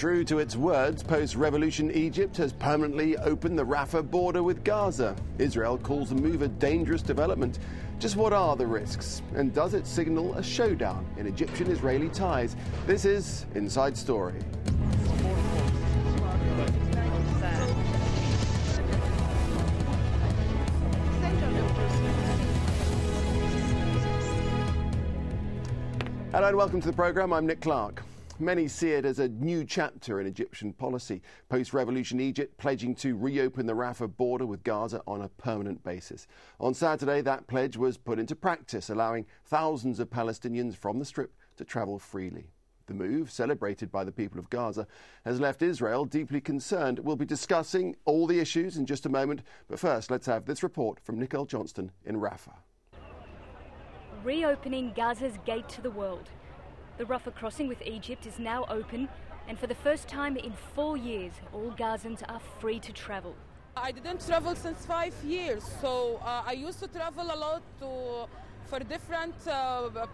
True to its words, post-revolution Egypt has permanently opened the Rafah border with Gaza. Israel calls the move a dangerous development. Just what are the risks? And does it signal a showdown in Egyptian-Israeli ties? This is Inside Story. Hello and welcome to the programme. I'm Nick Clark. Many see it as a new chapter in Egyptian policy. Post-revolution Egypt pledging to reopen the Rafah border with Gaza on a permanent basis. On Saturday, that pledge was put into practice, allowing thousands of Palestinians from the Strip to travel freely. The move, celebrated by the people of Gaza, has left Israel deeply concerned. We'll be discussing all the issues in just a moment. But first, let's have this report from Nicole Johnston in Rafah. Reopening Gaza's gate to the world. The Rafah crossing with Egypt is now open, and for the first time in 4 years, all Gazans are free to travel. I didn't travel since 5 years, so I used to travel a lot for different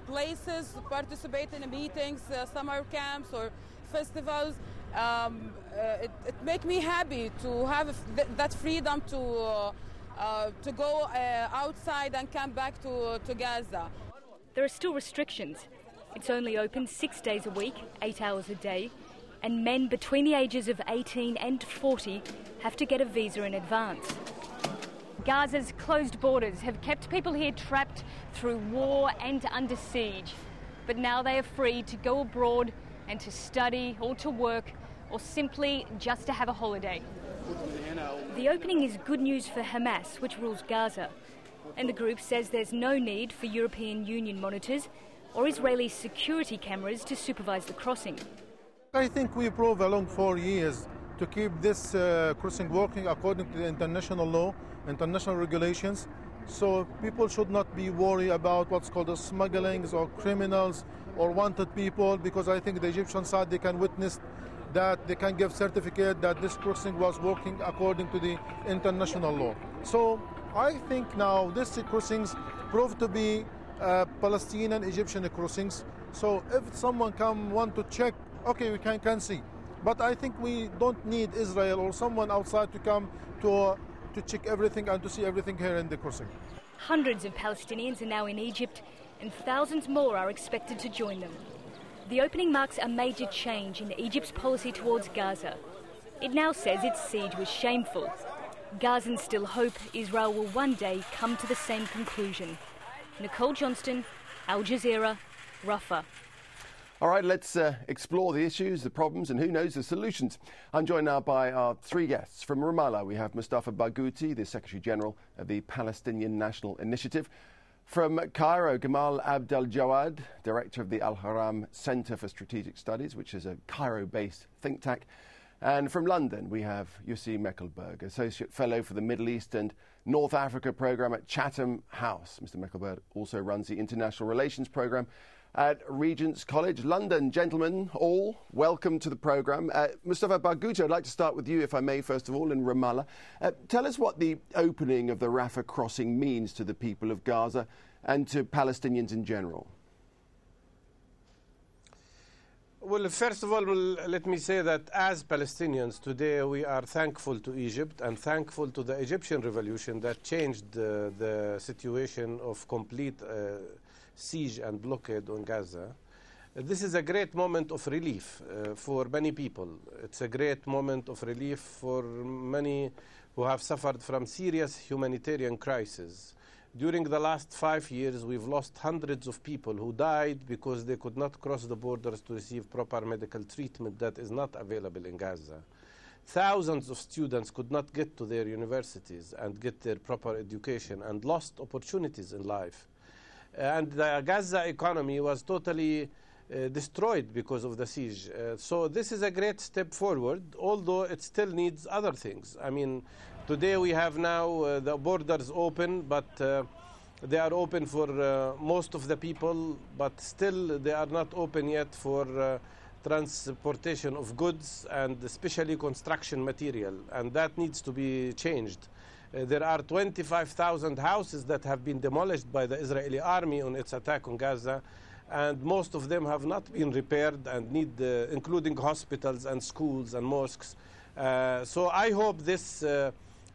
places, participate in meetings, summer camps or festivals. It makes me happy to have that freedom to go outside and come back to Gaza. There are still restrictions. It's only open 6 days a week, 8 hours a day, and men between the ages of 18 and 40 have to get a visa in advance. Gaza's closed borders have kept people here trapped through war and under siege, but now they are free to go abroad and to study or to work or simply just to have a holiday. The opening is good news for Hamas, which rules Gaza, and the group says there's no need for European Union monitors or Israeli security cameras to supervise the crossing. I think we proved along 4 years to keep this crossing working according to the international law, international regulations. So people should not be worried about what's called the smugglings or criminals or wanted people, because I think the Egyptian side, they can witness that, they can give certificate that this crossing was working according to the international law. So I think now these crossings prove to be Palestinian Egyptian crossings. So if someone want to check, okay, we can see. But I think we don't need Israel or someone outside to come to check everything and to see everything here in the crossing. Hundreds of Palestinians are now in Egypt, and thousands more are expected to join them. The opening marks a major change in Egypt's policy towards Gaza. It now says its siege was shameful. Gazans still hope Israel will one day come to the same conclusion. Nicole Johnston, Al Jazeera, Rafah. All right, let's explore the issues, the problems, and who knows, the solutions. I'm joined now by our three guests. From Ramallah, we have Mustafa Barghouti, the Secretary General of the Palestinian National Initiative. From Cairo, Gamal Abdel Jawad, Director of the Al Haram Center for Strategic Studies, which is a Cairo-based think tank. And from London, we have Yussi Meckelberg, Associate Fellow for the Middle East and North Africa Programme at Chatham House. Mr. Meckelberg also runs the International Relations Programme at Regent's College London. Gentlemen, all, welcome to the programme. Mustafa Barghouti, I'd like to start with you, if I may, first of all, in Ramallah. Tell us what the opening of the Rafah crossing means to the people of Gaza and to Palestinians in general. Well, first of all, let me say that as Palestinians today, we are thankful to Egypt and thankful to the Egyptian revolution that changed the situation of complete siege and blockade on Gaza. This is a great moment of relief for many people. It's a great moment of relief for many who have suffered from serious humanitarian crisis. During the last 5 years, we've lost hundreds of people who died because they could not cross the borders to receive proper medical treatment that is not available in Gaza. Thousands of students could not get to their universities and get their proper education and lost opportunities in life. And the Gaza economy was totally destroyed because of the siege. So this is a great step forward, although it still needs other things. I mean, today we have now the borders open, but they are open for most of the people, but still they are not open yet for transportation of goods and especially construction material, and that needs to be changed. There are 25,000 houses that have been demolished by the Israeli army on its attack on Gaza, and most of them have not been repaired and need, including hospitals and schools and mosques. So I hope this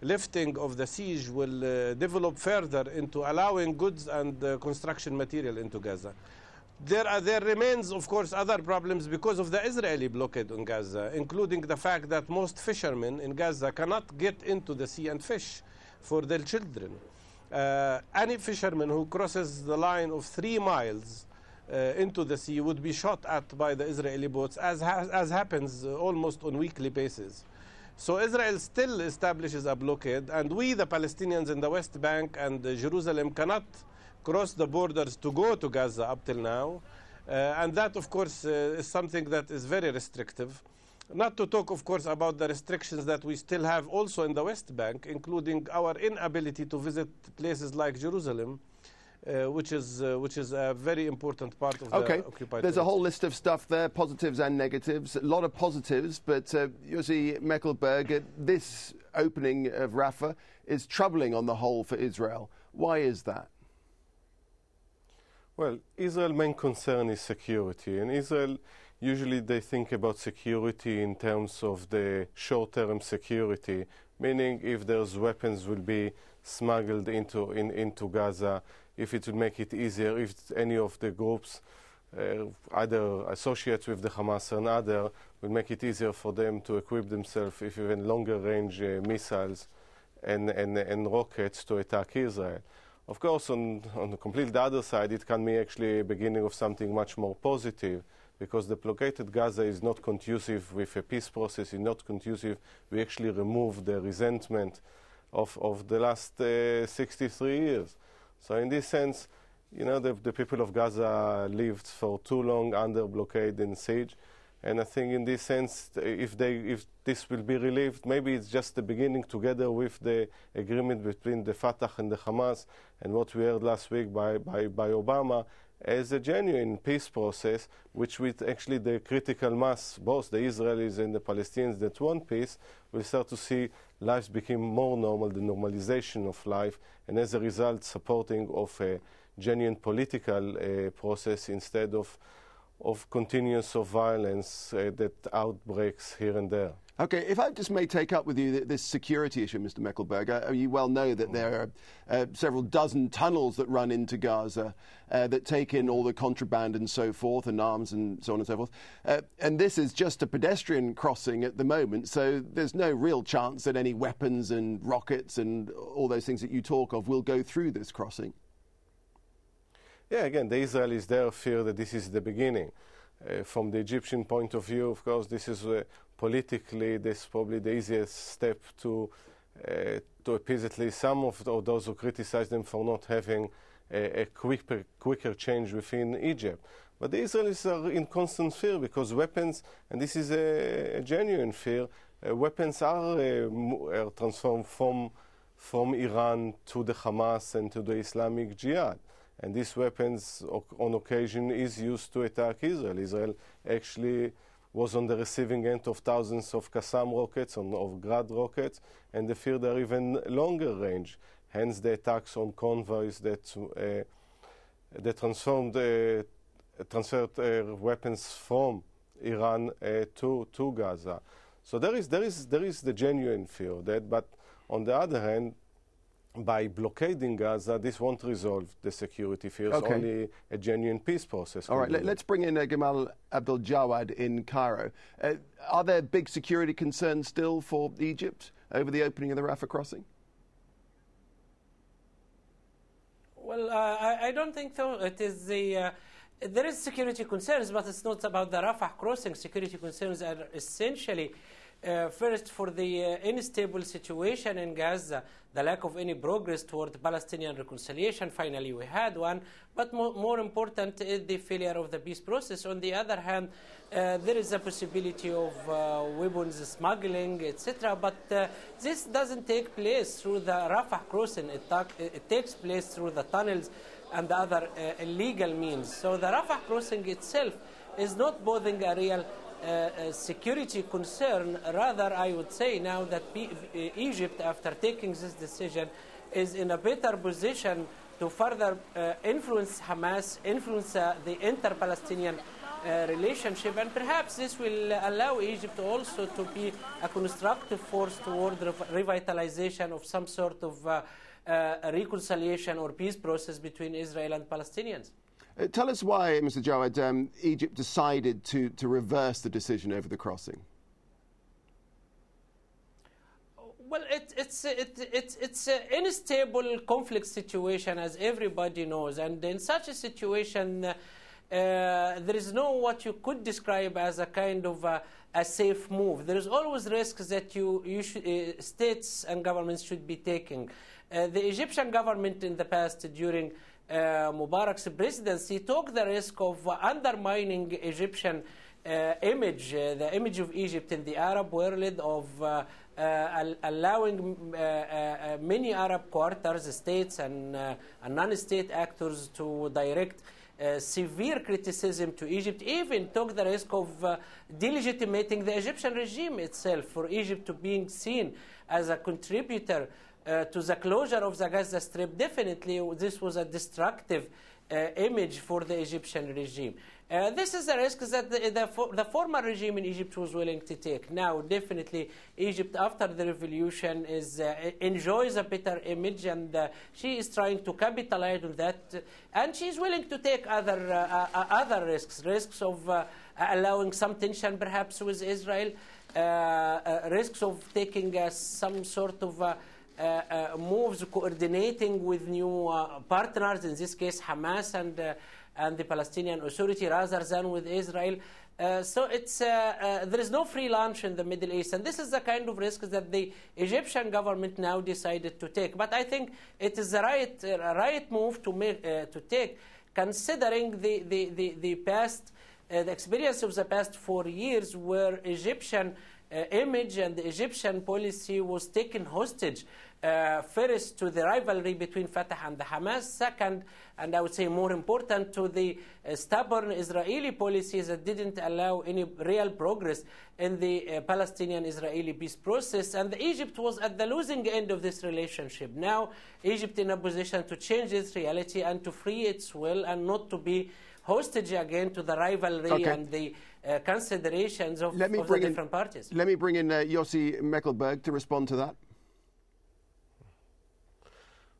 lifting of the siege will develop further into allowing goods and construction material into Gaza. There remains, of course, other problems because of the Israeli blockade on Gaza, including the fact that most fishermen in Gaza cannot get into the sea and fish for their children. Any fisherman who crosses the line of 3 miles into the sea would be shot at by the Israeli boats, as happens almost on weekly basis. So Israel still establishes a blockade, and we, the Palestinians in the West Bank and Jerusalem, cannot cross the borders to go to Gaza up till now. And that, of course, is something that is very restrictive. Not to talk, of course, about the restrictions that we still have also in the West Bank, including our inability to visit places like Jerusalem, which is a very important part of the occupied. There's a whole list of stuff there, positives and negatives. A lot of positives, but Yossi Meckelberg, this opening of Rafah is troubling on the whole for Israel. Why is that? Well, Israel's main concern is security, and Israel usually they think about security in terms of the short-term security, meaning if there's weapons will be smuggled into Gaza, if it will make it easier, if any of the groups either associates with the Hamas or another, will make it easier for them to equip themselves with even longer range missiles and rockets to attack Israel. Of course, on the completely other side, it can be actually a beginning of something much more positive, because the blockaded Gaza is not conducive with a peace process, is not conducive. We actually remove the resentment of the last 63 years. So in this sense, you know, the people of Gaza lived for too long under blockade and siege. And I think in this sense, if this will be relieved, maybe it's just the beginning, together with the agreement between the Fatah and the Hamas, and what we heard last week by Obama, as a genuine peace process, which with actually the critical mass, both the Israelis and the Palestinians that want peace, will start to see lives become more normal, the normalization of life, and as a result, supporting of a genuine political process instead of continuous violence that outbreaks here and there. Okay, if I just may take up with you this security issue, Mr. Meckelberg. You well know that there are several dozen tunnels that run into Gaza that take in all the contraband and so forth, and arms and so on and so forth. And this is just a pedestrian crossing at the moment, so there's no real chance that any weapons and rockets and all those things that you talk of will go through this crossing. Yeah, again, the Israelis there fear that this is the beginning. From the Egyptian point of view, of course, this is politically, this is probably the easiest step to appease at least some of those who criticize them for not having a quicker change within Egypt. But the Israelis are in constant fear because weapons, and this is a genuine fear, weapons are transformed from Iran to the Hamas and to the Islamic Jihad. And these weapons, on occasion, is used to attack Israel. Israel actually was on the receiving end of thousands of Qassam rockets, of Grad rockets, and they fear they're even longer range. Hence the attacks on convoys that transferred weapons from Iran to Gaza. So there is the genuine fear of that. But on the other hand, by blockading Gaza, this won't resolve the security fears. Okay. Only a genuine peace process. All right, let's bring in Gamal Abdel Jawad in Cairo. Are there big security concerns still for Egypt over the opening of the Rafah crossing? Well, I don't think so. It is there is security concerns, but it's not about the Rafah crossing. Security concerns are essentially first for the unstable situation in Gaza, the lack of any progress toward Palestinian reconciliation. Finally, we had one. But more important is the failure of the peace process. On the other hand, there is a possibility of weapons smuggling, etc. But this doesn't take place through the Rafah crossing. It takes place through the tunnels and the other illegal means. So the Rafah crossing itself is not posing a real security concern. Rather, I would say now that Egypt, after taking this decision, is in a better position to further influence Hamas, influence the inter-Palestinian relationship, and perhaps this will allow Egypt also to be a constructive force toward the revitalization of some sort of reconciliation or peace process between Israel and Palestinians. Tell us why, Mr. Jawad, Egypt decided to reverse the decision over the crossing. Well, it's an unstable conflict situation, as everybody knows, and in such a situation, there is no what you could describe as a kind of a safe move. There is always risks that states and governments should be taking. The Egyptian government in the past, during Mubarak's presidency, took the risk of undermining Egyptian image, the image of Egypt in the Arab world, of allowing many Arab quarters, states and non-state actors to direct severe criticism to Egypt, even took the risk of delegitimating the Egyptian regime itself, for Egypt to being seen as a contributor to the closure of the Gaza Strip. Definitely, this was a destructive image for the Egyptian regime. This is a risk that the former regime in Egypt was willing to take. Now, definitely, Egypt, after the revolution, enjoys a better image, and she is trying to capitalize on that. And she is willing to take other risks of allowing some tension, perhaps, with Israel, risks of taking some sort of moves, coordinating with new partners, in this case Hamas and the Palestinian Authority, rather than with Israel. So there is no free lunch in the Middle East, and this is the kind of risk that the Egyptian government now decided to take. But I think it is the right move to take, considering the past, the experience of the past 4 years, where Egyptian image and the Egyptian policy was taken hostage. First, to the rivalry between Fatah and the Hamas. Second, and I would say more important, to the stubborn Israeli policies that didn't allow any real progress in the Palestinian-Israeli peace process. And Egypt was at the losing end of this relationship. Now, Egypt in a position to change its reality and to free its will, and not to be hostage again to the rivalry and the considerations of the different parties. Let me bring in Yossi Meckelberg to respond to that.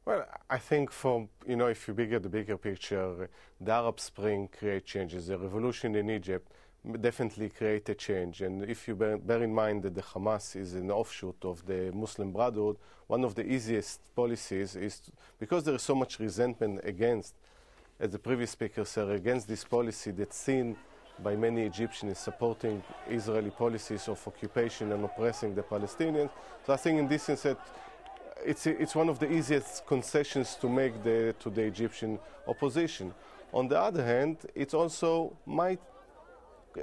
Well, I think if you look at the bigger picture, the Arab Spring create changes. The revolution in Egypt definitely create a change. And if you bear in mind that the Hamas is an offshoot of the Muslim Brotherhood, one of the easiest policies is, because there is so much resentment against, as the previous speaker said, against this policy that's seen by many Egyptians supporting Israeli policies of occupation and oppressing the Palestinians. So I think in this sense that it's one of the easiest concessions to make to the Egyptian opposition. On the other hand, it also might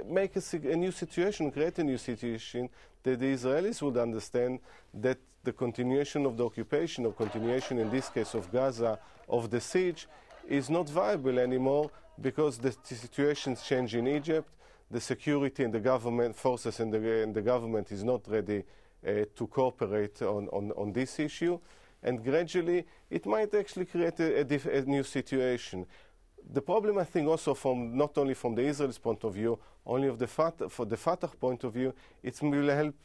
make a new situation, create a new situation that the Israelis would understand that the continuation of the occupation, or continuation in this case of Gaza, of the siege, is not viable anymore, because the situations change in Egypt, the security and the government forces and the government is not ready to cooperate on this issue, and gradually it might actually create a new situation. The problem, I think, also not only from the Israel's point of view, only for the Fatah point of view, it will help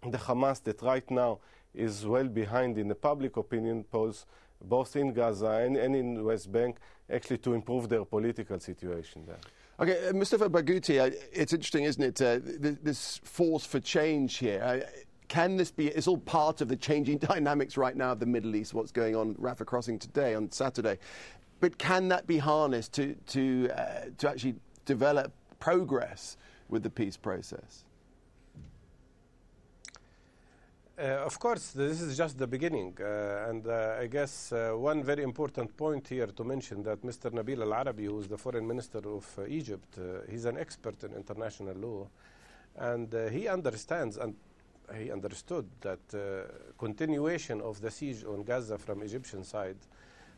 the Hamas, that right now is well behind in the public opinion polls, both in Gaza and in West Bank, actually to improve their political situation there. Okay, Mustafa Barghouti, it's interesting, isn't it, this force for change here. Can this be, it's all part of the changing dynamics right now of the Middle East, what's going on Rafah crossing today, on Saturday. But can that be harnessed to actually develop progress with the peace process? Of course, this is just the beginning. And I guess one very important point here to mention, that Mr. Nabil Al-Arabi, who is the foreign minister of Egypt, he's an expert in international law. And he understands and he understood that continuation of the siege on Gaza from Egyptian side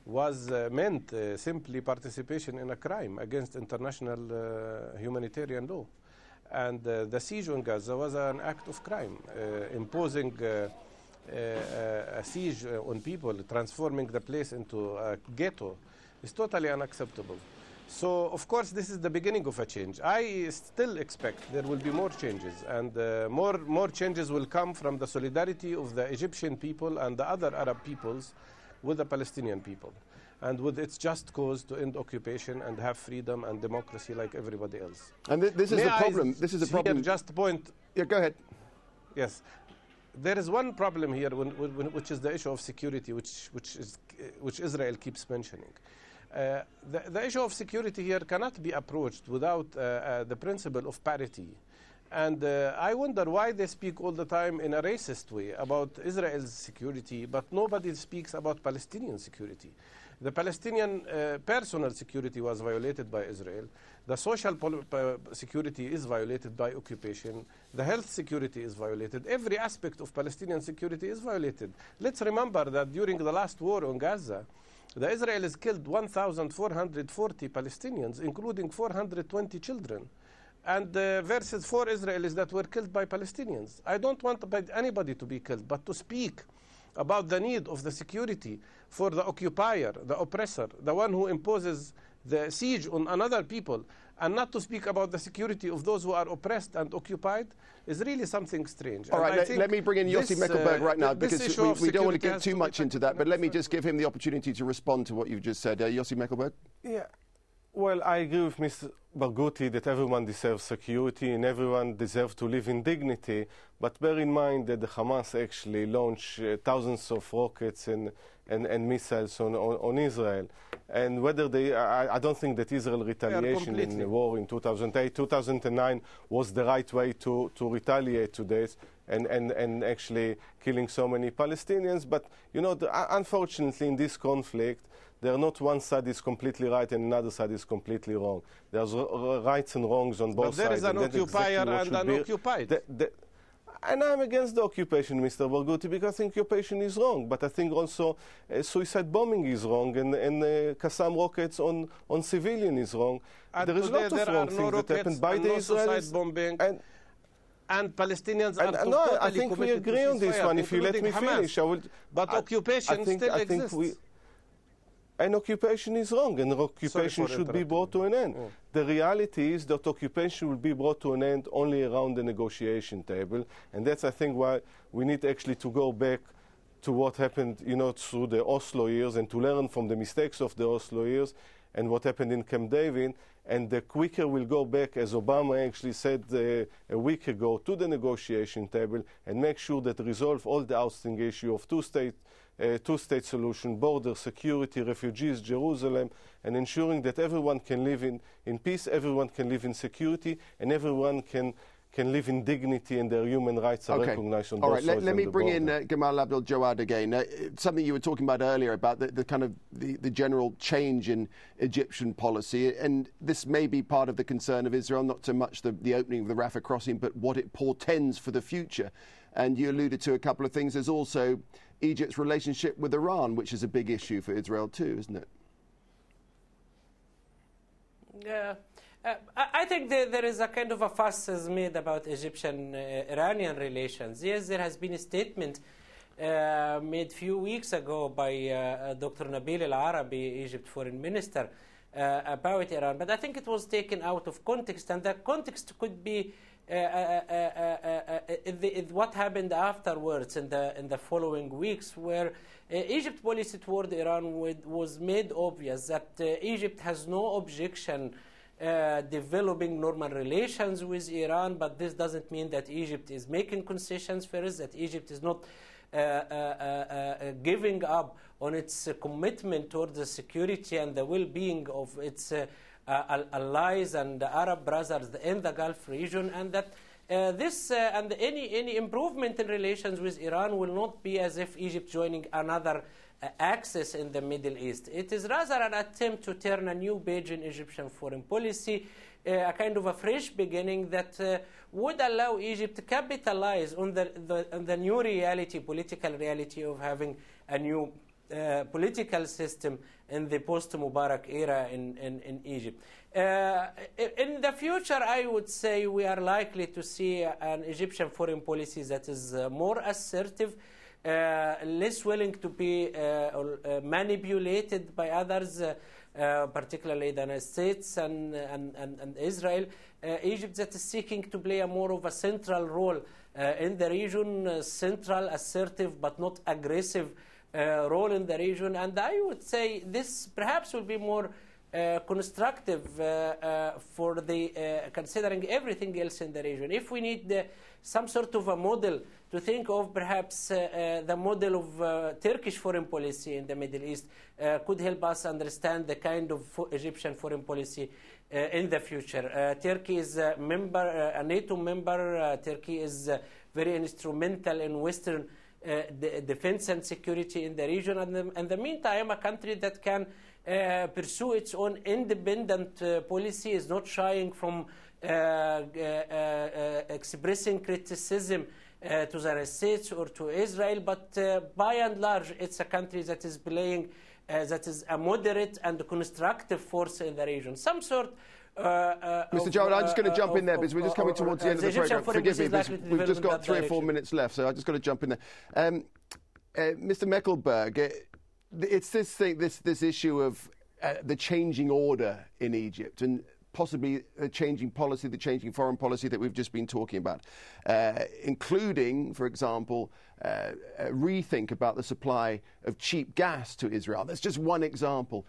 was meant simply participation in a crime against international humanitarian law. And the siege on Gaza was an act of crime, imposing a siege on people, transforming the place into a ghetto, is totally unacceptable. So, of course, this is the beginning of a change. I still expect there will be more changes, and more changes will come from the solidarity of the Egyptian people and the other Arab peoples with the Palestinian people, and with its just cause to end occupation and have freedom and democracy like everybody else. And this is the problem. This is the problem. Just point. Yeah, go ahead. Yes. There is one problem here, which is the issue of security, which Israel keeps mentioning. The issue of security here cannot be approached without the principle of parity. And I wonder why they speak all the time in a racist way about Israel's security, but nobody speaks about Palestinian security. The Palestinian personal security was violated by Israel. The social security is violated by occupation. The health security is violated. Every aspect of Palestinian security is violated. Let's remember that during the last war on Gaza, the Israelis killed 1,440 Palestinians, including 420 children, and versus 4 Israelis that were killed by Palestinians. I don't want anybody to be killed, but to speak about the need of the security for the occupier, the oppressor, the one who imposes the siege on another people, and not to speak about the security of those who are oppressed and occupied, is really something strange. All right, let me bring in Yossi Meckelberg right now, because we don't want to get too much into that, but let me just give him the opportunity to respond to what you've just said. Yossi Meckelberg? Yeah. Well, I agree with Mr. Barghouti that everyone deserves security and everyone deserves to live in dignity, but bear in mind that the Hamas actually launched thousands of rockets and missiles on Israel. And whether I don't think that Israel retaliation in the war in 2008, 2009 was the right way to retaliate to this and actually killing so many Palestinians. But, you know, unfortunately in this conflict, there are not one side is completely right and another side is completely wrong. There's rights and wrongs on both sides. But there is an occupier and an occupied. And I'm against the occupation, Mr. Barghouti, because I think occupation is wrong. But I think also suicide bombing is wrong, and Qassam rockets on civilian is wrong. And there is a lot of wrong things that happened by the Israelis. Suicide bombing. And Palestinians are no, totally I think we agree on this one. If you let me finish, I will. But occupation still exists. And occupation is wrong, and occupation should be brought to an end. Oh. The reality is that occupation will be brought to an end only around the negotiation table, and that's, I think, why we need actually to go back to what happened, you know, through the Oslo years, and to learn from the mistakes of the Oslo years and what happened in Camp David. And the quicker we'll go back, as Obama actually said a week ago, to the negotiation table and make sure that resolve all the outstanding issue of two-state solution, border security, refugees, Jerusalem, and ensuring that everyone can live in peace, everyone can live in security, and everyone can live in dignity and their human rights are recognized on both sides. All right, let me bring in Gamal Abdel Jawad again. Something you were talking about earlier about the kind of the general change in Egyptian policy, and this may be part of the concern of Israel, not so much the opening of the Rafah crossing, but what it portends for the future. And you alluded to a couple of things. There's also Egypt's relationship with Iran, which is a big issue for Israel too, isn't it? Yeah. I think there is a kind of a fuss is made about Egyptian-Iranian relations. Yes, there has been a statement made a few weeks ago by Dr. Nabil al-Arabi, Egypt foreign minister, about Iran. But I think it was taken out of context, and the context could be what happened afterwards in the following weeks, where Egypt's policy toward Iran was made obvious that Egypt has no objection developing normal relations with Iran, but this doesn't mean that Egypt is making concessions first, that Egypt is not giving up on its commitment towards the security and the well-being of its allies and the Arab brothers in the Gulf region, and that this and any improvement in relations with Iran will not be as if Egypt joining another axis in the Middle East. It is rather an attempt to turn a new page in Egyptian foreign policy, a kind of a fresh beginning that would allow Egypt to capitalize on the new reality, political reality of having a new political system in the post-Mubarak era in Egypt. In the future, I would say we are likely to see an Egyptian foreign policy that is more assertive, less willing to be manipulated by others, particularly the United States and Israel. Egypt that is seeking to play a more of a central role in the region, central, assertive, but not aggressive role in the region. And I would say this perhaps will be more constructive for the considering everything else in the region. If we need some sort of a model to think of, perhaps the model of Turkish foreign policy in the Middle East could help us understand the kind of Egyptian foreign policy in the future. Turkey is a NATO member. Turkey is very instrumental in Western defense and security in the region. And in the meantime, a country that can pursue its own independent policy, is not shying from expressing criticism to the United States or to Israel, but by and large, it's a country that is playing, that is a moderate and constructive force in the region. Some sort Mr. Jowett, I'm just going to jump in there because we're just coming towards the end of the programme. Forgive me, because we've just got 3 or 4 minutes left, so I've just got to jump in there. Mr. Meckelberg, it's this issue of the changing order in Egypt and possibly a changing policy, the changing foreign policy that we've just been talking about, including, for example, a rethink about the supply of cheap gas to Israel. That's just one example.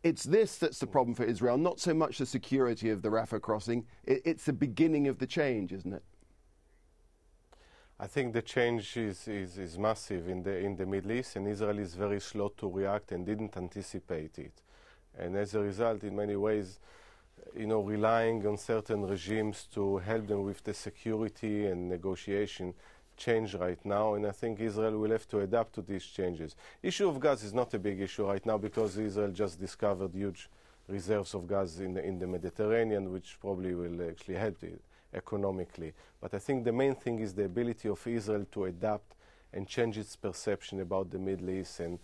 It's this that's the problem for Israel, not so much the security of the Rafah crossing. It's the beginning of the change, isn't it? I think the change is massive in the Middle East, and Israel is very slow to react and didn't anticipate it. And as a result, in many ways, relying on certain regimes to help them with the security and negotiation change right now, and I think Israel will have to adapt to these changes. Issue of gas is not a big issue right now because Israel just discovered huge reserves of gas in the Mediterranean, which probably will actually help it economically. But I think the main thing is the ability of Israel to adapt and change its perception about the Middle East. And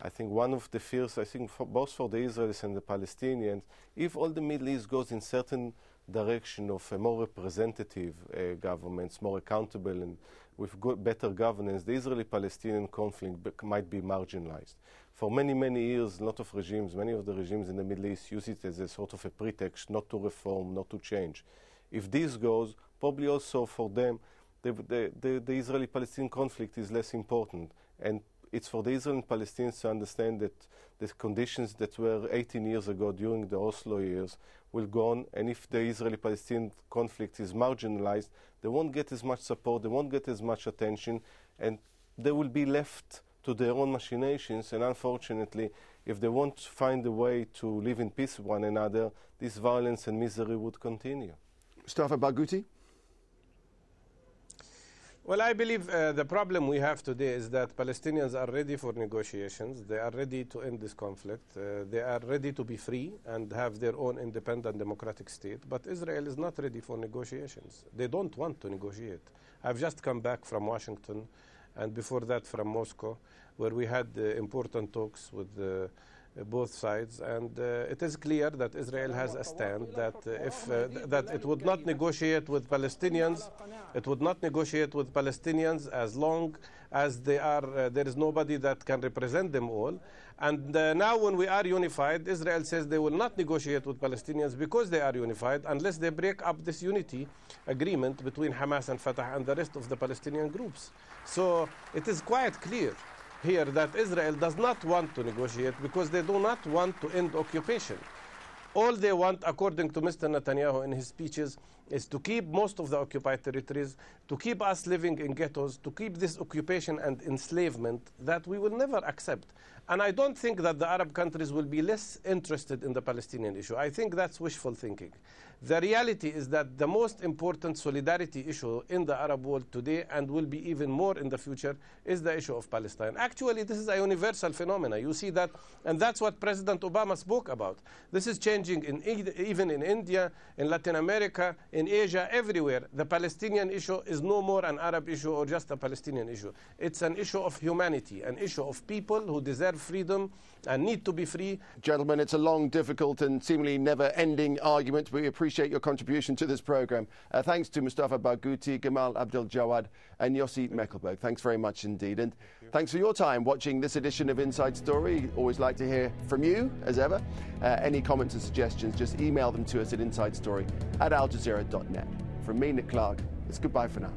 I think one of the fears, both for the Israelis and the Palestinians, if all the Middle East goes in certain direction of a more representative governments, more accountable and with better governance, the Israeli-Palestinian conflict might be marginalized. For many, many years, many of the regimes in the Middle East use it as a sort of a pretext not to reform, not to change. If this goes, probably also for them, the Israeli-Palestinian conflict is less important. And it's for the Israeli Palestinians to understand that the conditions that were 18 years ago during the Oslo years will go on, and if the Israeli-Palestinian conflict is marginalized, they won't get as much support, they won't get as much attention, and they will be left to their own machinations. And unfortunately, if they won't find a way to live in peace with one another, this violence and misery would continue. Mustafa Barghouti? Well, I believe the problem we have today is that Palestinians are ready for negotiations. They are ready to end this conflict. They are ready to be free and have their own independent democratic state. But Israel is not ready for negotiations. They don't want to negotiate. I've just come back from Washington and before that from Moscow, where we had important talks with both sides, and it is clear that Israel has a stand that that it would not negotiate with Palestinians. It would not negotiate with Palestinians as long as there is nobody that can represent them all. And now when we are unified, Israel says they will not negotiate with Palestinians because they are unified unless they break up this unity agreement between Hamas and Fatah and the rest of the Palestinian groups. So it is quite clear here that Israel does not want to negotiate because they do not want to end occupation. All they want, according to Mr. Netanyahu in his speeches, is to keep most of the occupied territories, to keep us living in ghettos, to keep this occupation and enslavement that we will never accept. And I don't think that the Arab countries will be less interested in the Palestinian issue. I think that's wishful thinking. The reality is that the most important solidarity issue in the Arab world today, and will be even more in the future, is the issue of Palestine. Actually, this is a universal phenomenon. You see that, and that's what President Obama spoke about. This is changing even in India, in Latin America, in Asia, everywhere, the Palestinian issue is no more an Arab issue or just a Palestinian issue. It's an issue of humanity, an issue of people who deserve freedom and need to be free. Gentlemen, it's a long, difficult and seemingly never-ending argument. We appreciate your contribution to this programme. Thanks to Mustafa Barghouti, Gamal Abdel Jawad and Yossi Mekelberg. Thanks very much indeed. And thanks for your time watching this edition of Inside Story. Always like to hear from you, as ever. Any comments and suggestions, just email them to us at insidestory@aljazeera.net. From me, Nick Clark, it's goodbye for now.